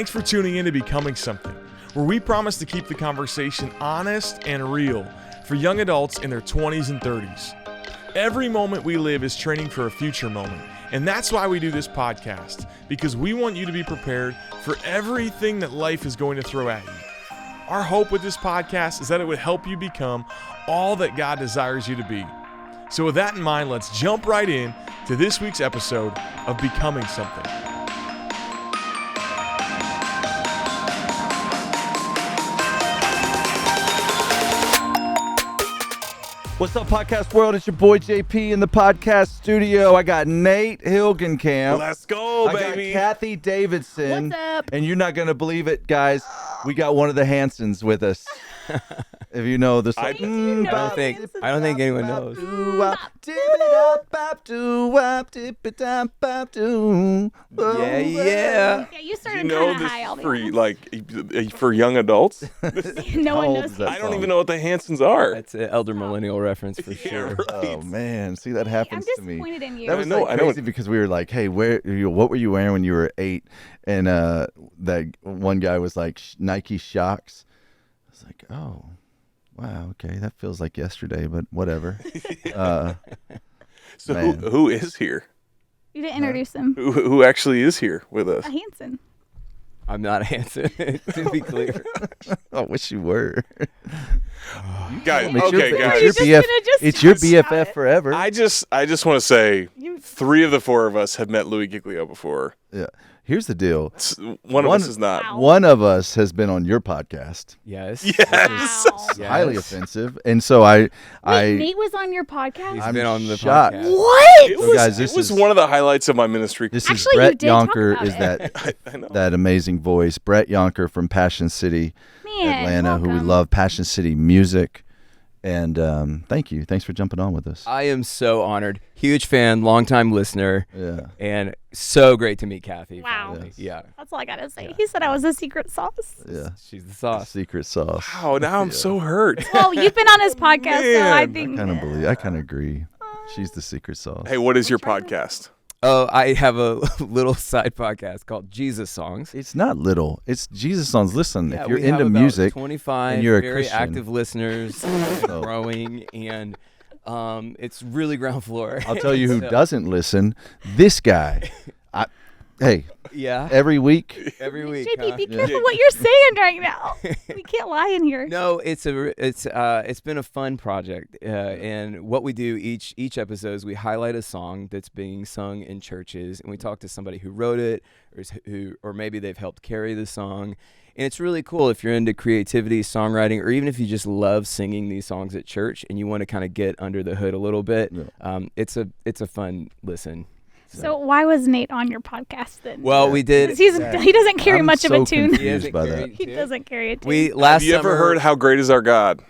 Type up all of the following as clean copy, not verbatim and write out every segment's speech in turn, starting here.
Thanks for tuning in to Becoming Something, where we promise to keep the conversation honest and real for young adults in their 20s and 30s. Every moment we live is training for a future moment, and that's why we do this podcast, because we want you to be prepared for everything that life is going to throw at you. Our hope with this podcast is that it would help you become all that God desires you to be. So with that in mind, let's jump right in to this week's episode of Becoming Something. What's up, podcast world? It's your boy JP in the podcast studio. I got Nate Hilgenkamp. Let's go, I baby. got Kathy Davidson. What's up? And you're not going to believe it, guys. We got one of the Hansons with us. If you know the song. I don't think anyone knows. Yeah. Yeah, you started You know kind of this high. I'll be for honest. for young adults? No How one old knows. is that I don't song? even know what the Hansons are. That's an elder millennial reference for sure. right. Oh man, see that happens I'm to me. disappointed in you. That was know- like I know crazy because we were like, "Hey, what were you wearing when you were 8?" And that one guy was like, "Nike Shocks." I was like, "Oh, wow, okay, that feels like yesterday, but whatever." So Man. who is here? You didn't introduce him. Who actually is here with us? A Hanson. I'm not Hanson, to be clear. I wish you were. Guys, It's okay, your, guys. It's your, it's your BFF forever. I just want to say 3 of the 4 of us have met Louis Giglio before. Yeah. Here's the deal. One of us is not. Wow. One of us has been on your podcast. Yes. Yes. Wow. Yes. Highly offensive, and so I Wait, Nate was on your podcast? He's I'm been on the shocked. podcast. What? It So was, guys, this it was is- one of the highlights of my ministry. This Actually, is you Brett did talk Younker. about Is it. that I know. that amazing voice? Brett Younker from Passion City, Man, Atlanta, who we welcome. love. Passion City music, and thank you. Thanks for jumping on with us. I am so honored. Huge fan, longtime listener, Yeah. and so great to meet Kathy. Wow. finally. Yeah. That's all I gotta say. He said I was a secret sauce. Yeah. She's the sauce. Secret sauce. Wow, now I'm so hurt. Well, you've been on his podcast, so I Man. think. I kind of agree. She's the secret sauce. Hey, what is your podcast? Oh, I have a little side podcast called Jesus Songs. It's not little. It's Jesus songs. Listen, Yeah, if you're we have into about music, 25 and you're a very Christian. active listeners, growing, and it's really ground floor. I'll tell you who So- doesn't listen. This guy. Hey, Yeah. every week. Every week. JP, huh? be careful what you're saying right now. We can't lie in here. No, it's been a fun project, and what we do each episode is we highlight a song that's being sung in churches, and we talk to somebody who wrote it, or maybe they've helped carry the song, and it's really cool if you're into creativity, songwriting, or even if you just love singing these songs at church and you want to kind of get under the hood a little bit. Yeah. It's a fun listen. So why was Nate on your podcast then? Well, we did. 'Cause he doesn't carry I'm much of so a tune. confused by that. He doesn't carry a tune. We last Have you ever summer- heard How Great Is Our God?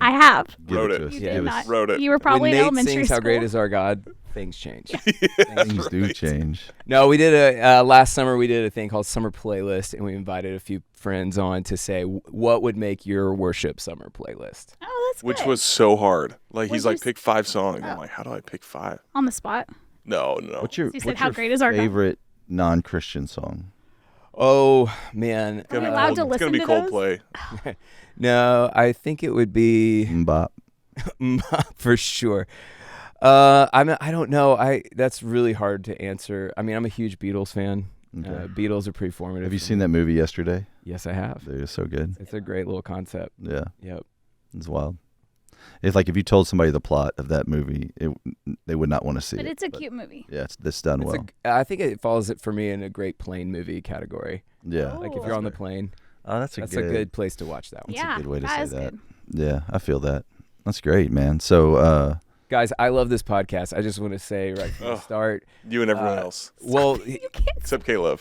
I have. Give Wrote to it. us. You Yeah, did it was- not. wrote it. You were probably when in Nate elementary sings school. How Great Is Our God, things change. Things do change. No, we did last summer we did a thing called Summer Playlist, and we invited a few friends on to say what would make your worship summer playlist. Oh, that's Which good. was so hard. Like, he's What'd you like, s- pick 5 songs. I'm like, how do I pick 5? on the spot. No. What's your, So you said, what's "How your great is our God?" favorite non-Christian song? Oh man, Are we allowed to It's listen gonna be to those? Coldplay. no, I think it would be Mbop. for sure. I don't know. That's really hard to answer. I mean, I'm a huge Beatles fan. Okay. Beatles are pretty formative. Have you for seen me. that movie Yesterday? Yes, I have. They're so good. It's a great little concept. Yeah, Yep. it's wild. It's like if you told somebody the plot of that movie, they would not want to see But it. it's a cute movie. Yeah, it's done It's well. I think it falls for me in a great plane movie category. Yeah. Oh. Like if you're on the plane, Oh, that's that's a good place to watch that one. That's a Yeah, good way to that say is that. good. Yeah, I feel that. That's great, man. So, Guys, I love this podcast. I just want to say right from the Oh. start. You and everyone else. Well, You can't. Except Caleb.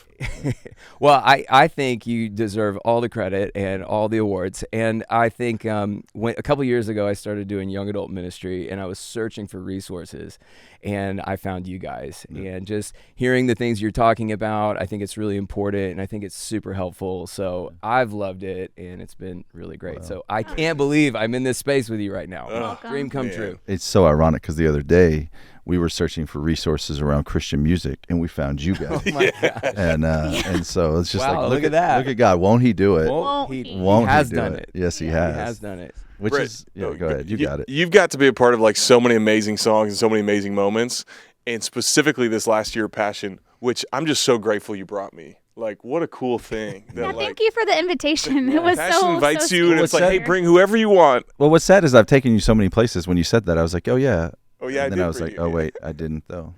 well, I think you deserve all the credit and all the awards. And I think a couple years ago, I started doing young adult ministry, and I was searching for resources, and I found you guys. And just hearing the things you're talking about, I think it's really important, and I think it's super helpful. So I've loved it, and it's been really great. So I can't believe I'm in this space with you right now. Welcome. Dream come Yeah. true. it's so ironic because the other day we were searching for resources around Christian music, and we found you guys. Oh my gosh. And so it's just Wow, like, look at that. Look at God. Won't he do it? Won't He he Won't has he do done it? it. Yes, he He has. has done it. Which Brett, is, go ahead. You got it. You've got to be a part of like so many amazing songs and so many amazing moments, and specifically this last year, Passion, which I'm just so grateful you brought me. Like, what a cool thing. That, Yeah, like, thank you for the invitation. It was Passion so invites so you, and sweet it's like, to hey, hear. bring whoever you want. Well, what's sad is I've taken you so many places. When you said that, I was like, oh, yeah. Oh yeah, And then I was bring like, you. oh, wait, I didn't, though.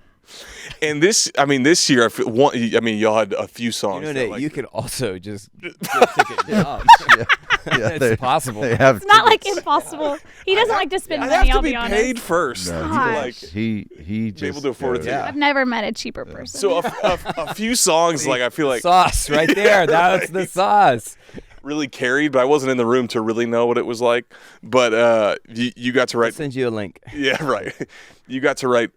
And this year, I mean, y'all had a few songs. You know, that, Nate, like, you could also just get ticket jobs. Yeah, It's possible. They have It's not like tickets. impossible. He doesn't like to spend I'd money, have to I'll be be honest. paid first. No, to, Gosh. like, he just able to afford it. goes. Yeah. I've never met a cheaper person. so a few songs, like I feel like Sauce right there. That's the sauce. really carried, but I wasn't in the room to really know what it was like. But you got to I'll write. send you a link. Yeah, right. You got to write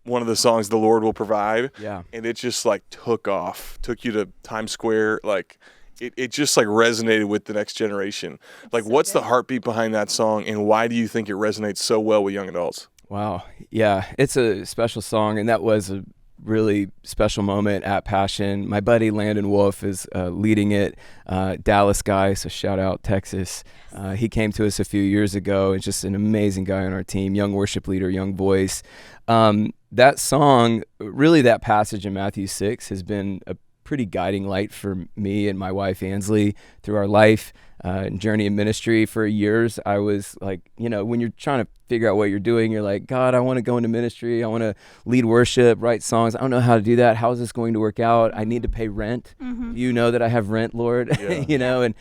one of the songs, "The Lord Will Provide." Yeah. And it just like took off, took you to Times Square. Like it just like resonated with the next generation. Like, what's the heartbeat behind that song, and why do you think it resonates so well with young adults? Wow. Yeah, it's a special song, and that was a really special moment at Passion. My buddy Landon Wolf is leading it, Dallas guy, so shout out Texas. He came to us a few years ago, and just an amazing guy on our team, young worship leader, young voice. That song, really that passage in Matthew 6 has been a pretty guiding light for me and my wife Ansley through our life and journey in ministry. For years I was like, you know, when you're trying to figure out what you're doing, you're like, God, I want to go into ministry, I want to lead worship, write songs, I don't know how to do that, how is this going to work out, I need to pay rent. You know that I have rent, Lord. Yeah. You know, and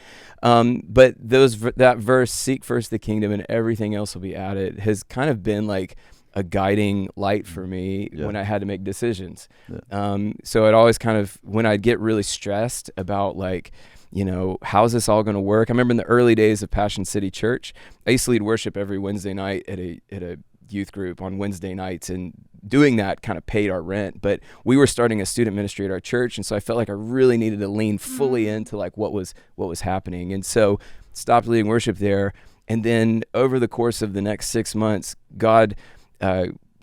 but that verse, seek first the kingdom and everything else will be added, has kind of been like a guiding light for me when I had to make decisions. So it always kind of, when I'd get really stressed about like, you know, how's this all going to work? I remember in the early days of Passion City Church, I used to lead worship every Wednesday night at a youth group on Wednesday nights, and doing that kind of paid our rent. But we were starting a student ministry at our church, and so I felt like I really needed to lean fully into like what was happening, and so stopped leading worship there. And then over the course of the next 6 months, God.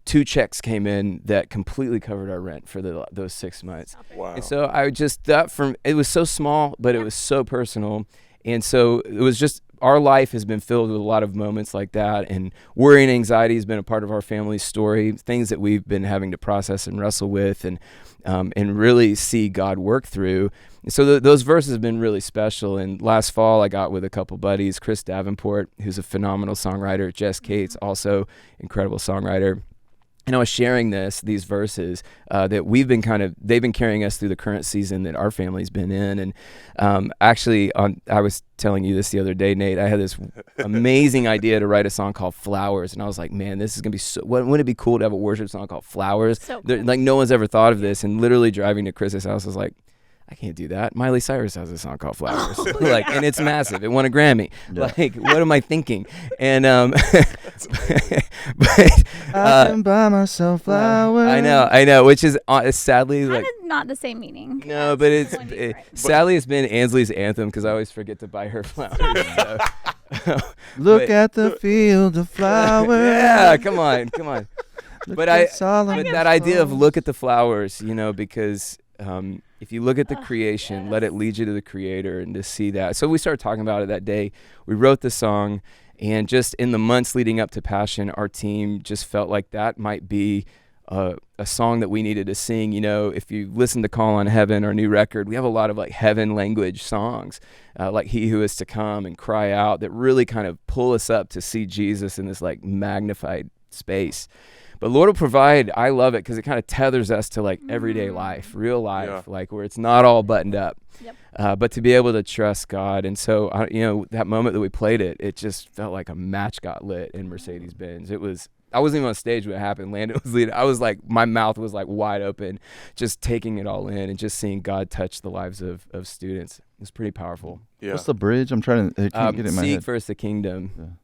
2 checks came in that completely covered our rent for those 6 months. Wow. And so I just, it was so small, but it was so personal. And so it was just, our life has been filled with a lot of moments like that. And worry and anxiety has been a part of our family's story, things that we've been having to process and wrestle with and really see God work through. And so those verses have been really special. And last fall, I got with a couple buddies, Chris Davenport, who's a phenomenal songwriter, Jess Cates, also incredible songwriter. And I was sharing these verses that they've been carrying us through the current season that our family's been in. And I was telling you this the other day, Nate, I had this amazing idea to write a song called Flowers. And I was like, man, this is going to be so, wouldn't it be cool to have a worship song called Flowers? So cool. Like no one's ever thought of this. And literally driving to Chris's house, I was like, I can't do that. Miley Cyrus has a song called Flowers. Like, and it's massive. It won a Grammy. Yeah. Like, what am I thinking? And I can buy myself flowers. I know, which is sadly Kind like of not the same meaning. no, but it's Totally different. sadly it's been Ansley's anthem because I always forget to buy her flowers. So. Look But- at the field of flowers. Yeah, come on. Look But at Solomon. But that idea of look at the flowers, you know, because if you look at the creation, let it lead you to the Creator and to see that. So we started talking about it that day. We wrote the song, and just in the months leading up to Passion, our team just felt like that might be a song that we needed to sing. You know, if you listen to Call on Heaven, our new record, we have a lot of like heaven language songs, like He Who Is to Come and Cry Out, that really kind of pull us up to see Jesus in this like magnified space. But Lord Will Provide, I love it because it kind of tethers us to like everyday life, real life, Yeah. like where it's not all buttoned up. Yep. But to be able to trust God. And so, you know, that moment that we played it just felt like a match got lit in Mercedes-Benz. I wasn't even on stage when it happened. Landon was leading. I was like, my mouth was like wide open, just taking it all in and just seeing God touch the lives of students. It was pretty powerful. Yeah. What's the bridge? I'm trying to I can't get it in my Seek head. first the kingdom.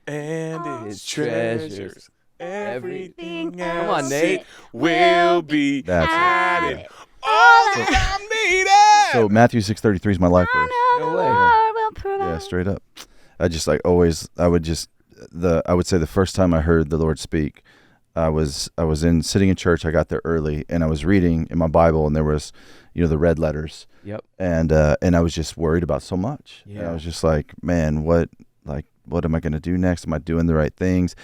And His its treasures, treasures, everything Come Come on, else Nate. will be That's it. added. Added. All that I'm needed. So Matthew 6:33 is my life verse. No The way. Lord will provide. Yeah, straight up. I just like always. I would say the first time I heard the Lord speak, I was sitting in church. I got there early, and I was reading in my Bible, and there was, the red letters. Yep. And I was just worried about so much. Yeah. And I was just like, man, what am I going to do next? Am I doing the right things?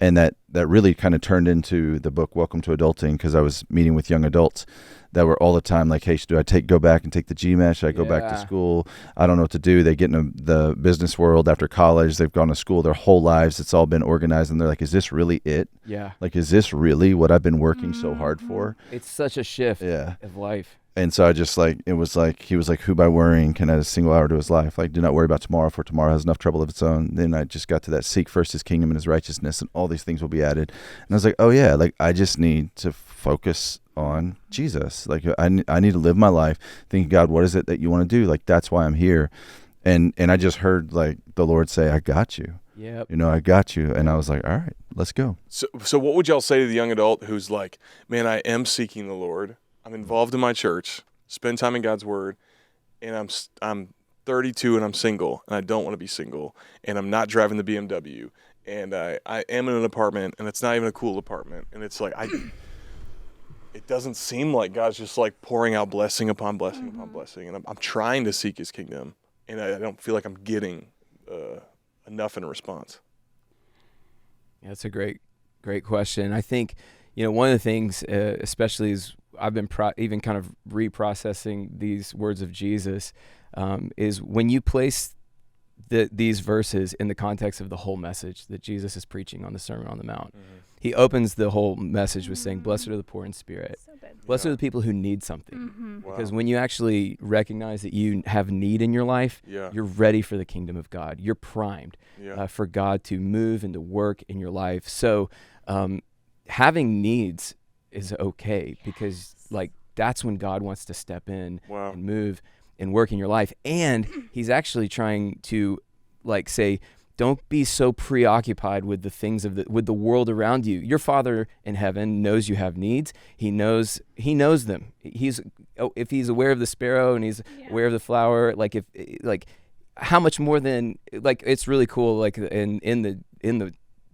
And that really kind of turned into the book Welcome to Adulting, because I was meeting with young adults that were all the time like, hey, do I go back and take the GMAT? Should I go back to school? I don't know what to do. They get in the business world after college. They've gone to school their whole lives. It's all been organized. And they're like, is this really it? Yeah. Like, is this really what I've been working so hard for? It's such a shift of life. And so I just he was like, who by worrying can add a single hour to his life? Like, do not worry about tomorrow, for tomorrow has enough trouble of its own. Then I just got to that, seek first his kingdom and his righteousness, and all these things will be added. And I was like, oh yeah, like I just need to focus on Jesus. Like I need to live my life thinking, God, what is it that you want to do? Like, that's why I'm here. And I just heard like the Lord say, I got you. Yep. I got you. And I was like, all right, let's go. So what would y'all say to the young adult who's like, man, I am seeking the Lord. I'm involved in my church, spend time in God's word, and I'm 32 and I'm single, and I don't want to be single, and I'm not driving the BMW, and I am in an apartment, and it's not even a cool apartment, and it's like it doesn't seem like God's just like pouring out blessing upon blessing upon blessing, and I'm trying to seek His kingdom, and I don't feel like I'm getting enough in a response. Yeah, that's a great question. I think one of the things, especially is I've been even kind of reprocessing these words of Jesus, is when you place these verses in the context of the whole message that Jesus is preaching on the Sermon on the Mount. He opens the whole message with saying, blessed are the poor in spirit. So blessed are the people who need something. Wow. Because when you actually recognize that you have need in your life, you're ready for the kingdom of God. You're primed for God to move and to work in your life. So having needs is okay, because like that's when God wants to step in and move and work in your life. And He's actually trying to like say, don't be so preoccupied with the things with the world around you. Your Father in heaven knows you have needs. He knows them. If He's aware of the sparrow and He's aware of the flower, how much more than it's really cool. Like in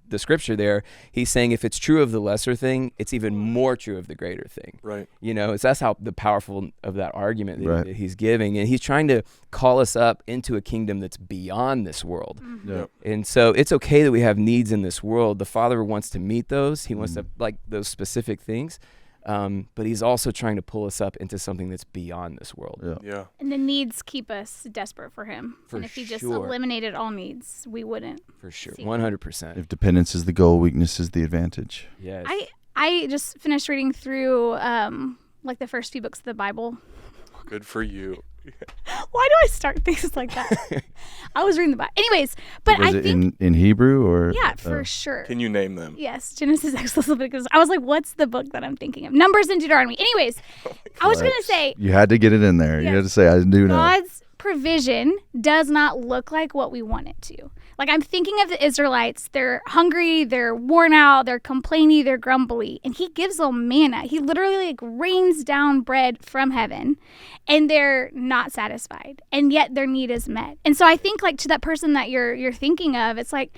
the scripture there, He's saying if it's true of the lesser thing, it's even more true of the greater thing. Right. That's how the powerful of that argument that He's giving. And He's trying to call us up into a kingdom that's beyond this world. Yep. And so it's okay that we have needs in this world. The Father wants to meet those. He wants to like those specific things. But He's also trying to pull us up into something that's beyond this world. Yeah. And the needs keep us desperate for Him. For and if He just sure. eliminated all needs, we wouldn't. For sure. see 100%. If dependence is the goal, weakness is the advantage. Yes. I just finished reading through like the first few books of the Bible. Good for you. Why do I start things like that? I was reading the Bible. Anyways, but Was I it think in Hebrew or? yeah, for sure. Can you name them? Yes, Genesis, Exodus, Leviticus. I was like, what's the book that I'm thinking of? Numbers and Deuteronomy. Anyways, I was going to say You had to get it in there. You Yes. had to say, I do know. God's provision does not look like what we want it to. Like, I'm thinking of the Israelites. They're hungry, they're worn out, they're complaining, they're grumbly. And He gives them manna. He literally like rains down bread from heaven, and they're not satisfied. And yet their need is met. And so I think like to that person that you're thinking of, it's like,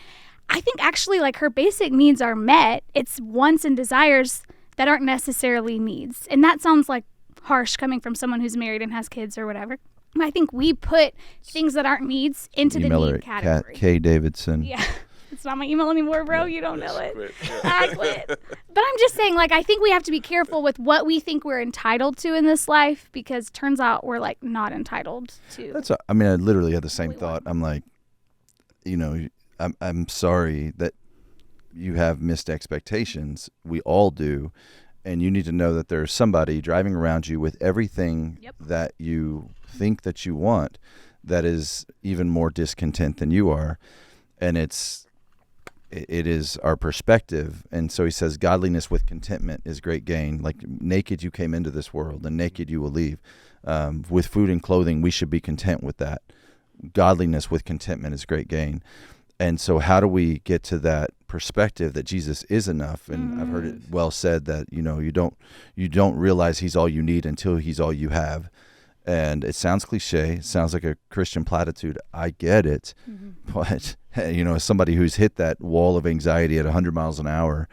I think actually like her basic needs are met. It's wants and desires that aren't necessarily needs. And that sounds like harsh coming from someone who's married and has kids or whatever. I think we put things that aren't needs into the Email her need at category. K. Davidson. Yeah. It's not my email anymore, bro. You don't know it. Quit. I quit. But I'm just saying, like, I think we have to be careful with what we think we're entitled to in this life, because turns out we're, like, not entitled to. I literally had the same thought. I'm like, I'm sorry that you have missed expectations. We all do. And you need to know that there's somebody driving around you with everything that you think that you want that is even more discontent than you are. And it is our perspective. And so He says, godliness with contentment is great gain. Like, naked you came into this world, and naked you will leave. With food and clothing, we should be content with that. Godliness with contentment is great gain. And so how do we get to that perspective that Jesus is enough? And I've heard it well said that, you don't realize He's all you need until He's all you have. And it sounds cliche. It sounds like a Christian platitude. I get it. But, as somebody who's hit that wall of anxiety at 100 miles an hour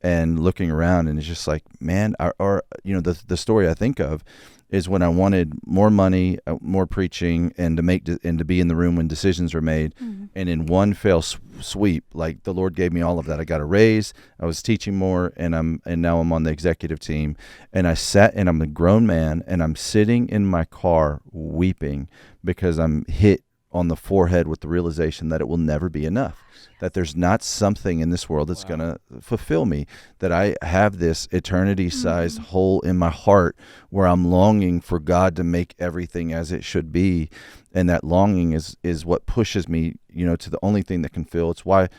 and looking around, and it's just like, man, or the story I think of is when I wanted more money, more preaching, and to be in the room when decisions were made. And in one fell sweep, like the Lord gave me all of that. I got a raise, I was teaching more, and now I'm on the executive team. And I'm a grown man, and I'm sitting in my car weeping because I'm hit on the forehead with the realization that it will never be enough, that there's not something in this world that's going to fulfill me, that I have this eternity-sized hole in my heart where I'm longing for God to make everything as it should be. And that longing is what pushes me, to the only thing that can fill. It's why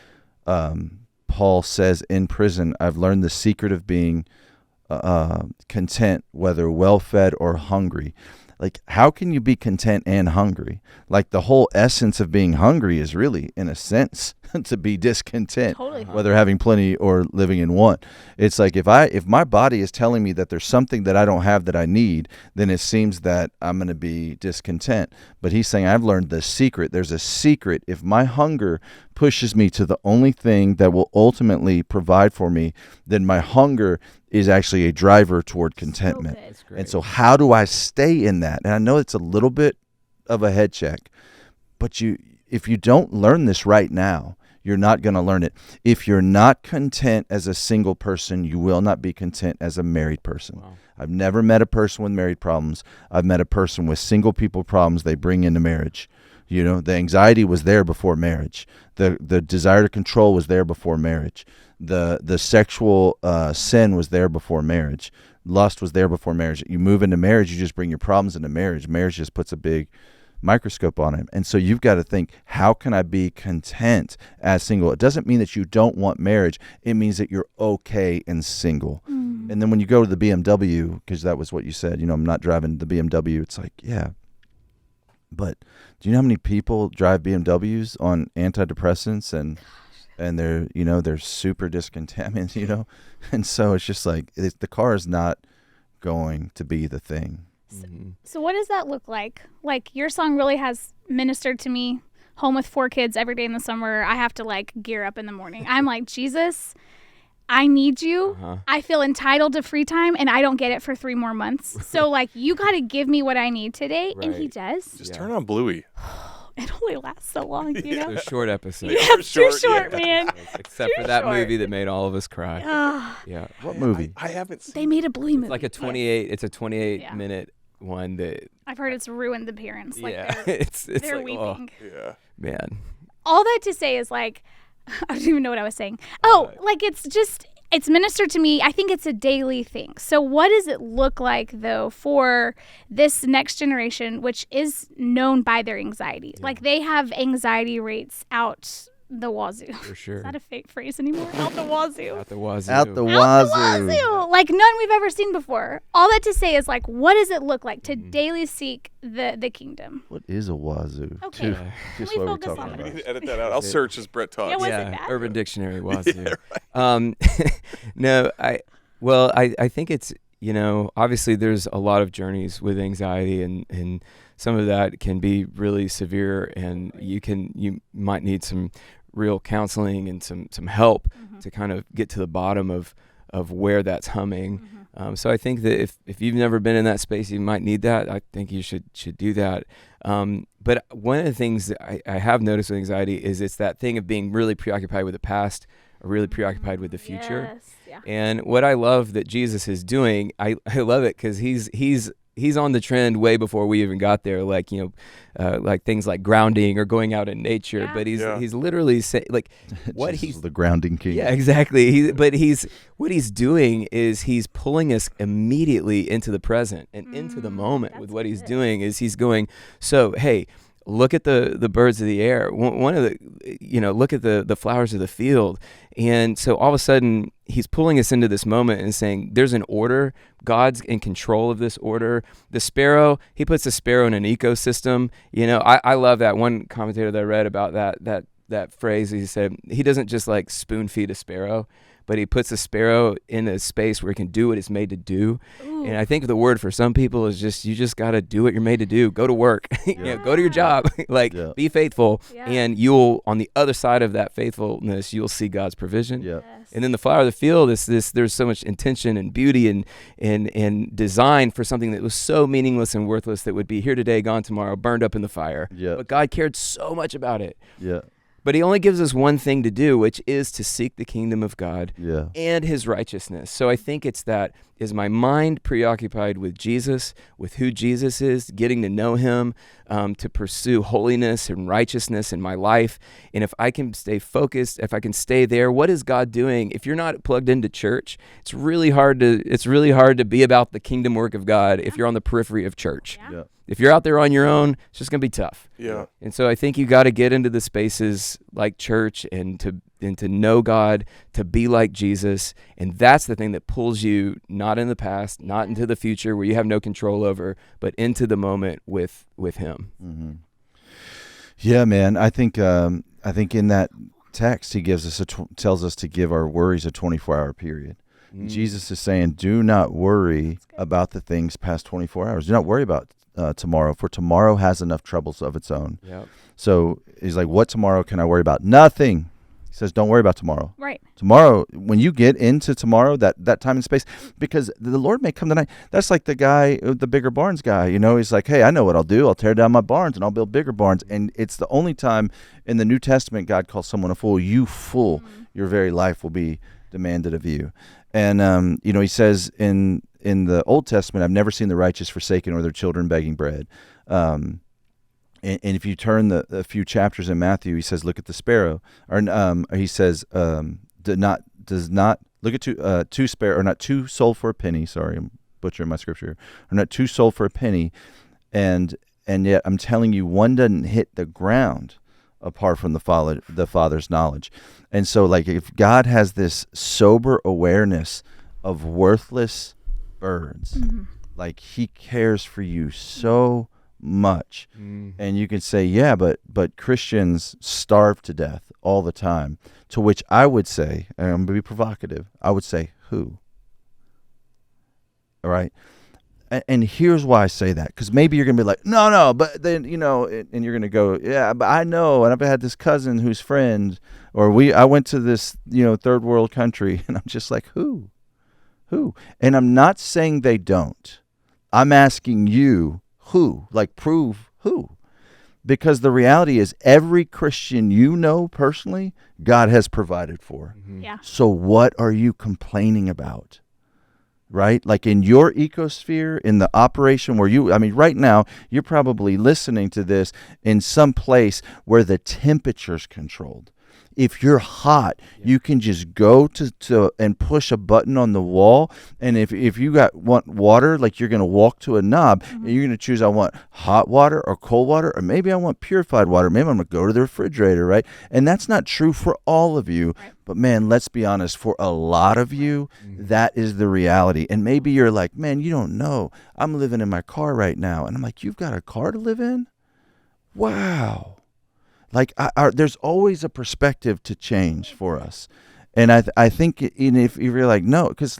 Paul says in prison, I've learned the secret of being content, whether well-fed or hungry. Like, how can you be content and hungry? Like, the whole essence of being hungry is really, in a sense, to be discontent, Totally. whether having plenty or living in want. It's like, if my body is telling me that there's something that I don't have that I need, then it seems that I'm going to be discontent. But he's saying, I've learned the secret. There's a secret. If my hunger pushes me to the only thing that will ultimately provide for me, then my hunger is actually a driver toward contentment. So And so how do I stay in that? And I know it's a little bit of a head check, but if you don't learn this right now, you're not going to learn it. If you're not content as a single person, you will not be content as a married person. Wow. I've never met a person with married problems. I've met a person with single people problems they bring into marriage. The anxiety was there before marriage. The desire to control was there before marriage. The sexual sin was there before marriage. Lust was there before marriage. You move into marriage, you just bring your problems into marriage. Marriage just puts a big microscope on it. And so you've got to think, how can I be content as single? It doesn't mean that you don't want marriage. It means that you're okay and single. And then when you go to the BMW, because that was what you said, I'm not driving the BMW. It's like, yeah. But do you know how many people drive BMWs on antidepressants and they're super discontent, And so it's just like, the car is not going to be the thing. So what does that look like? Like, your song really has ministered to me. Home with 4 kids every day in the summer. I have to gear up in the morning. I'm like, Jesus, I need you. I feel entitled to free time, and I don't get it for 3 more months. So you got to give me what I need today. Right. And he does. Just turn on Bluey. It only lasts so long, you know? It's a short episode. Yeah, it's too short, man. Except for that movie that made all of us cry. Yeah. What movie? I haven't seen. They made a Bluey movie. It's like a 28. It's a 28-minute one that. I've heard it's ruined the parents. It's they're like, weeping. Yeah. Man. All that to say is I don't even know what I was saying. It's ministered to me. I think it's a daily thing. So what does it look like, though, for this next generation, which is known by their anxiety? Yeah. They have anxiety rates out the wazoo. For sure. Is that a fake phrase anymore? Out the wazoo. Out the wazoo. Out the Out the wazoo. wazoo. Like none we've ever seen before. All that to say is what does it look like to daily seek the kingdom? What is a wazoo? Okay. Too? Yeah. Just we what we're focus talking on I about. need to edit that out. I'll search as Brett talks. Yeah, was it Yeah, bad? Urban Dictionary wazoo. No, I think it's, obviously there's a lot of journeys with anxiety, and some of that can be really severe, and you might need some real counseling and some help to kind of get to the bottom of where that's humming. So I think that if you've never been in that space, you might need that. I think you should do that. But one of the things that I have noticed with anxiety is it's that thing of being really preoccupied with the past or really preoccupied with the future. Yes. Yeah. And what I love that Jesus is doing, I love it because he's on the trend way before we even got there. Like things like grounding or going out in nature. Yeah. But he's literally saying what Jesus he's is the grounding king. Yeah, exactly. What he's doing is he's pulling us immediately into the present and into the moment with what he's good. doing. Is he's going, so hey, look at the birds of the air. One of the, look at the flowers of the field. And so all of a sudden he's pulling us into this moment and saying there's an order. God's in control of this order. The sparrow, he puts the sparrow in an ecosystem. I love that one commentator that I read about that that phrase. He said he doesn't just like spoon feed a sparrow, but he puts a sparrow in a space where it can do what it's made to do. Ooh. And I think the word for some people is just, you just got to do what you're made to do. Go to work, go to your job, be faithful. Yeah. And you'll, on the other side of that faithfulness, you'll see God's provision. Yeah. Yes. And then the flower of the field is this, there's so much intention and beauty and design for something that was so meaningless and worthless that would be here today, gone tomorrow, burned up in the fire. Yeah. But God cared so much about it. Yeah. But he only gives us one thing to do, which is to seek the kingdom of God Yeah. and his righteousness. So I think it's that, is my mind preoccupied with Jesus, with who Jesus is, getting to know him, to pursue holiness and righteousness in my life. And if I can stay focused, if I can stay there, what is God doing? If you're not plugged into church, it's really hard to be about the kingdom work of God if you're on the periphery of church. Yeah. Yeah. If you're out there on your own, it's just going to be tough. Yeah. And so I think you got to get into the spaces like church and to know God, to be like Jesus. And that's the thing that pulls you not in the past, not into the future where you have no control over, but into the moment with him. Mm-hmm. Yeah, man. I think in that text, he gives us tells us to give our worries a 24-hour period. Jesus is saying, do not worry about the things past 24 hours. Do not worry about tomorrow, for tomorrow has enough troubles of its own. Yep. So he's like, what tomorrow can I worry about? Nothing. He says, don't worry about tomorrow. Right. Tomorrow, when you get into tomorrow, that time and space, because the Lord may come tonight. That's like the guy, the bigger barns guy, he's like, hey, I know what I'll do. I'll tear down my barns and I'll build bigger barns. And it's the only time in the New Testament God calls someone a fool. You fool, your very life will be demanded of you. And, he says in the Old Testament, I've never seen the righteous forsaken or their children begging bread. And if you turn a few chapters in Matthew, he says, look at the sparrow. Or he says, does not look at two sparrow, or not two sold for a penny. Sorry, I'm butchering my scripture. Or not two sold for a penny. And yet I'm telling you, one doesn't hit the ground apart from the Father's knowledge. And so, like, if God has this sober awareness of worthless birds, like he cares for you so much. And you can say, yeah, but Christians starve to death all the time. To which I would say, and I'm going to be provocative, I would say, who? All right? And here's why I say that, because maybe you're going to be like, no, but then, and you're going to go, yeah, but I know, and I've had this cousin who's friend, or I went to this, third world country, and I'm just like, who? And I'm not saying they don't. I'm asking you, who? Like, prove who? Because the reality is, every Christian personally, God has provided for. Yeah. So what are you complaining about? Right? Like in your ecosphere, in the operation where right now, you're probably listening to this in some place where the temperature's controlled. If you're hot, you can just go to and push a button on the wall. And if you want water, like you're going to walk to a knob and you're going to choose, I want hot water or cold water, or maybe I want purified water. Maybe I'm going to go to the refrigerator, right? And that's not true for all of you. Right. But man, let's be honest, for a lot of you, that is the reality. And maybe you're like, man, you don't know. I'm living in my car right now. And I'm like, you've got a car to live in? Wow. Like, there's always a perspective to change for us. And I think if you're like, no, because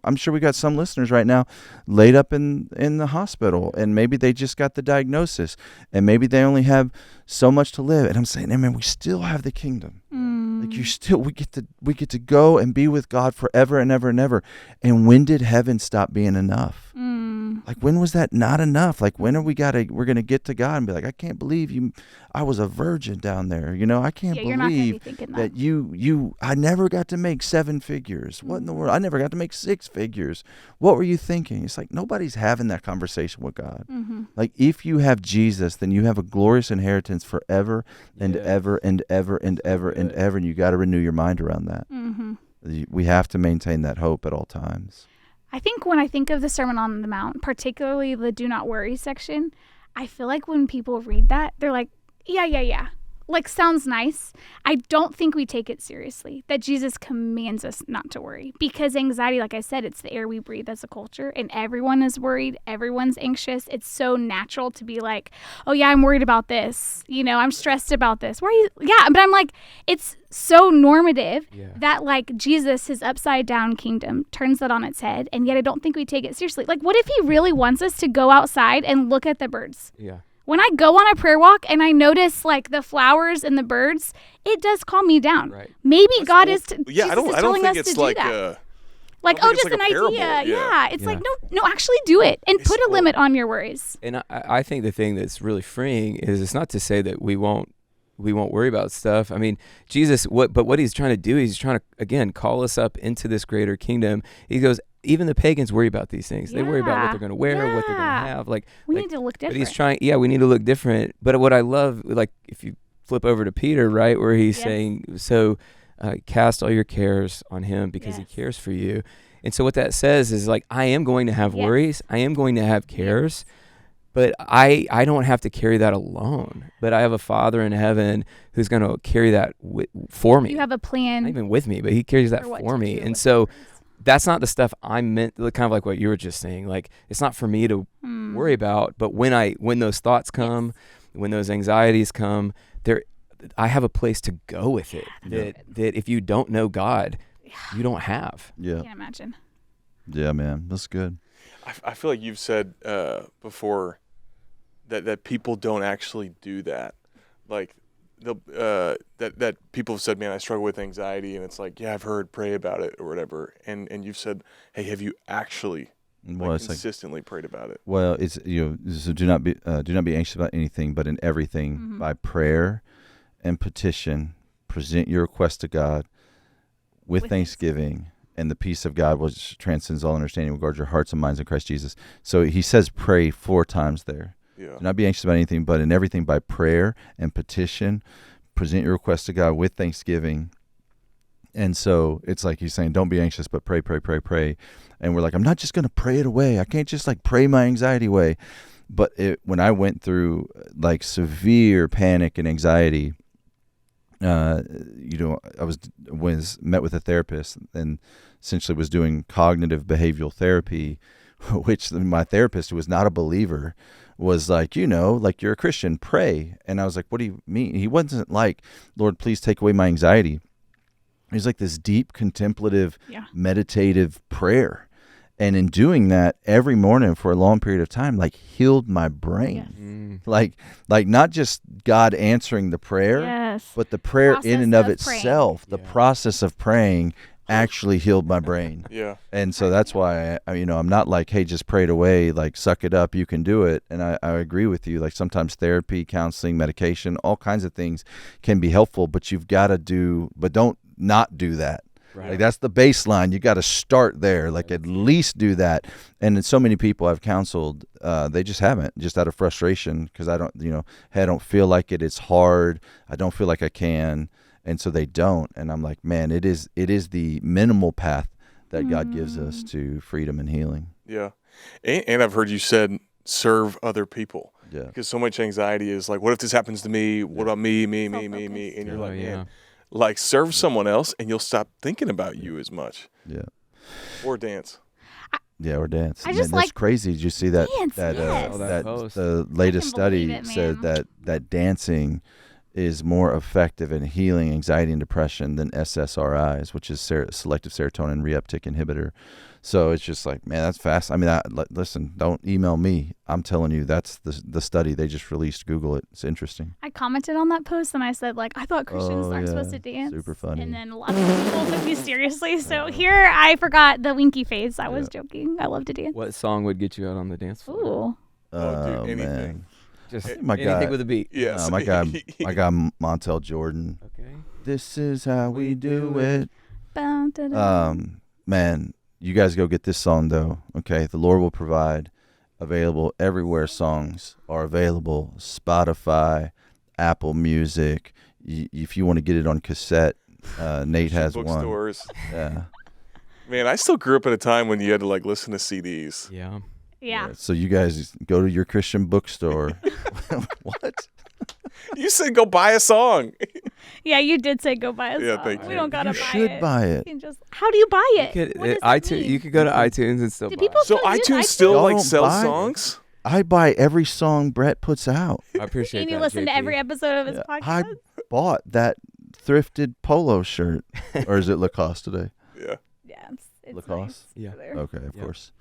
I'm sure we got some listeners right now laid up in the hospital, and maybe they just got the diagnosis, and maybe they only have so much to live. And I'm saying, hey, man, we still have the kingdom. Like we get to go and be with God forever and ever and ever. And when did heaven stop being enough? Like, when was that not enough? Like, when we're going to get to God and be like, I can't believe I was a virgin down there. I can't believe that I never got to make 7 figures. What in the world? I never got to make 6 figures. What were you thinking? It's like, nobody's having that conversation with God. Like, if you have Jesus, then you have a glorious inheritance forever and ever and ever and ever and ever. And you got to renew your mind around that. We have to maintain that hope at all times. I think when I think of the Sermon on the Mount, particularly the do not worry section, I feel like when people read that, they're like, yeah. like sounds nice. I don't think we take it seriously that Jesus commands us not to worry, because anxiety, like I said, it's the air we breathe as a culture, and everyone is worried. Everyone's anxious. It's so natural to be like, oh yeah, I'm worried about this. You know, I'm stressed about this. Why are you? Yeah. But I'm like, it's so normative that like Jesus, his upside down kingdom, turns that on its head. And yet I don't think we take it seriously. Like, what if he really wants us to go outside and look at the birds? Yeah. When I go on a prayer walk and I notice like the flowers and the birds, it does calm me down. Right. Maybe God I don't think it's like like, I oh, don't think just it's an like a parable. idea. Yeah. It's Yeah. like, no, actually do it and put a limit on your worries. And I think the thing that's really freeing is it's not to say that we won't worry about stuff. I mean, Jesus, what he's trying to do, he's trying to, again, call us up into this greater kingdom. He goes, even the pagans worry about these things. They worry about what they're going to wear, what they're going to have. Like we need to look different. But he's trying, we need to look different. But what I love, like if you flip over to Peter, right, where he's saying, so cast all your cares on him because he cares for you. And so what that says is like, I am going to have worries. I am going to have cares. But I don't have to carry that alone. But I have a Father in heaven who's going to carry that for me. You have a plan. Not even with me, but he carries that for me. And so that's not the stuff I'm meant, kind of like what you were just saying. Like, it's not for me to worry about. But when those thoughts come, when those anxieties come, I have a place to go with it. That if you don't know God, you don't have. Yeah. I can't imagine. Yeah, man. That's good. I feel like you've said before that people don't actually do that. Like that people have said, man, I struggle with anxiety, and it's like, yeah, I've heard, pray about it or whatever. And you've said, hey, have you actually consistently prayed about it? Well, it's so do not be anxious about anything, but in everything by prayer and petition present your request to God with thanksgiving. And the peace of God, which transcends all understanding, will guard your hearts and minds in Christ Jesus. So he says pray 4 times there. Yeah. Do not be anxious about anything, but in everything by prayer and petition, present your request to God with thanksgiving. And so it's like he's saying, don't be anxious, but pray, pray, pray, pray. And we're like, I'm not just going to pray it away. I can't just like pray my anxiety away. But when I went through like severe panic and anxiety, I was met with a therapist and essentially was doing cognitive behavioral therapy, which my therapist, who was not a believer, was like, like you're a Christian, pray. And I was like, what do you mean? He wasn't like, Lord, please take away my anxiety. He's like this deep contemplative, meditative prayer. And in doing that every morning for a long period of time, like healed my brain. Like not just God answering the prayer, but the prayer in and of itself, the process of praying actually healed my brain. Yeah. And so that's why I'm not like, hey, just pray it away, like suck it up, you can do it. And I agree with you. Like sometimes therapy, counseling, medication, all kinds of things can be helpful, but you've got to but don't not do that. Right. Like that's the baseline. You got to start there. Like at least do that. And so many people I've counseled, they just haven't, just out of frustration, because I don't, hey, I don't feel like it. It's hard. I don't feel like I can, and so they don't. And I'm like, man, it is the minimal path that God gives us to freedom and healing. Yeah, and I've heard you said serve other people. Yeah, because so much anxiety is like, what if this happens to me? What about me? And you're like, man. Like serve someone else, and you'll stop thinking about you as much. Yeah. Or dance. Or dance. I just that's crazy. Did you see that? Dance, that yes. The latest study said that dancing is more effective in healing anxiety and depression than SSRIs, which is selective serotonin reuptake inhibitor. So it's just like, man, that's fast. I mean, listen, don't email me. I'm telling you, that's the study they just released. Google it. It's interesting. I commented on that post and I said, like, I thought Christians aren't supposed to dance. Super funny. And then a lot of people took me seriously. So here I forgot the winky face. I was joking. I love to dance. What song would get you out on the dance floor? Ooh. Oh, dude, anything. Man. Just anything guy, with a beat. Yes. My guy Montel Jordan. Okay. This is how we do it. Man, you guys go get this song though. Okay, The Lord Will Provide. Available everywhere songs are available. Spotify, Apple Music. If you want to get it on cassette, Nate has one. Bookstores. Yeah. Man, I still grew up at a time when you had to like listen to CDs. Yeah. So you guys go to your Christian bookstore. What? You said go buy a song. Yeah, you did say go buy a song. Yeah, thank We you. don't gotta You buy should it. buy it. You can just, how do you buy it? You could, What does that iTunes. mean? You could go to iTunes and still Do buy people it. So still use iTunes iTunes? still Y'all like don't sells buy it? songs? I buy every song Brett puts out. I appreciate And you that. listen to JP. every episode of his I podcast? bought that thrifted polo shirt. Or is it Lacoste today? Yeah. Yeah, it's Lacoste? nice. Yeah. over there. Okay, of Yep. course.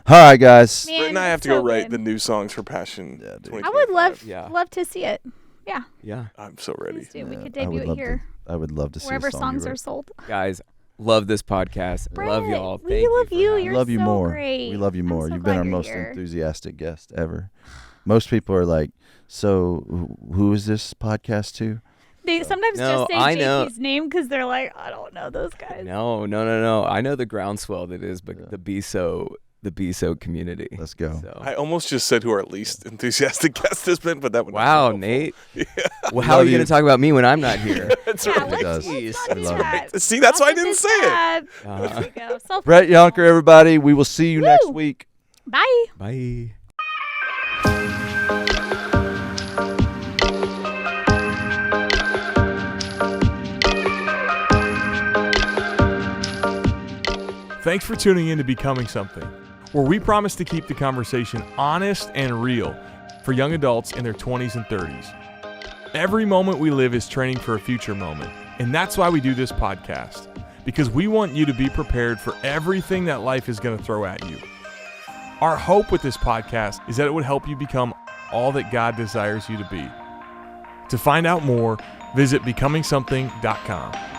All right, guys. Man, Britt and I have it's to go so write good. the new songs for Passion. Yeah, dude. I would 2025. love to see it. Yeah, Yeah, I'm so ready. please do. We Yeah, could I debut would it love here. I would love to see Wherever a song songs you are wrote. sold. guys, love this podcast. Love Brett, y'all. we Thank love for you. having You're me. Love you so more. great. We love you I'm more. so You've been glad our you're most here. enthusiastic guest ever. Most people are like, so who is this podcast to? They sometimes No, just say I know. JP's name because they're like, I don't know those guys. No. I know the groundswell that is, but the BSO community. Let's go. So. I almost just said who our least enthusiastic guest has been, but that would not Wow, be helpful. Nate. Yeah. Well, how are love you going you. to talk about me when I'm not here? That's Yeah, right. let's, does. let's I not do love it. that. See, that's why I Gossip didn't is say it. bad. Uh-huh. There we go. Self- Brett Younker, everybody. We will see you next Woo. week. Bye. Bye. Thanks for tuning in to Becoming Something, where we promise to keep the conversation honest and real for young adults in their 20s and 30s. Every moment we live is training for a future moment, and that's why we do this podcast, because we want you to be prepared for everything that life is going to throw at you. Our hope with this podcast is that it would help you become all that God desires you to be. To find out more, visit becomingsomething.com.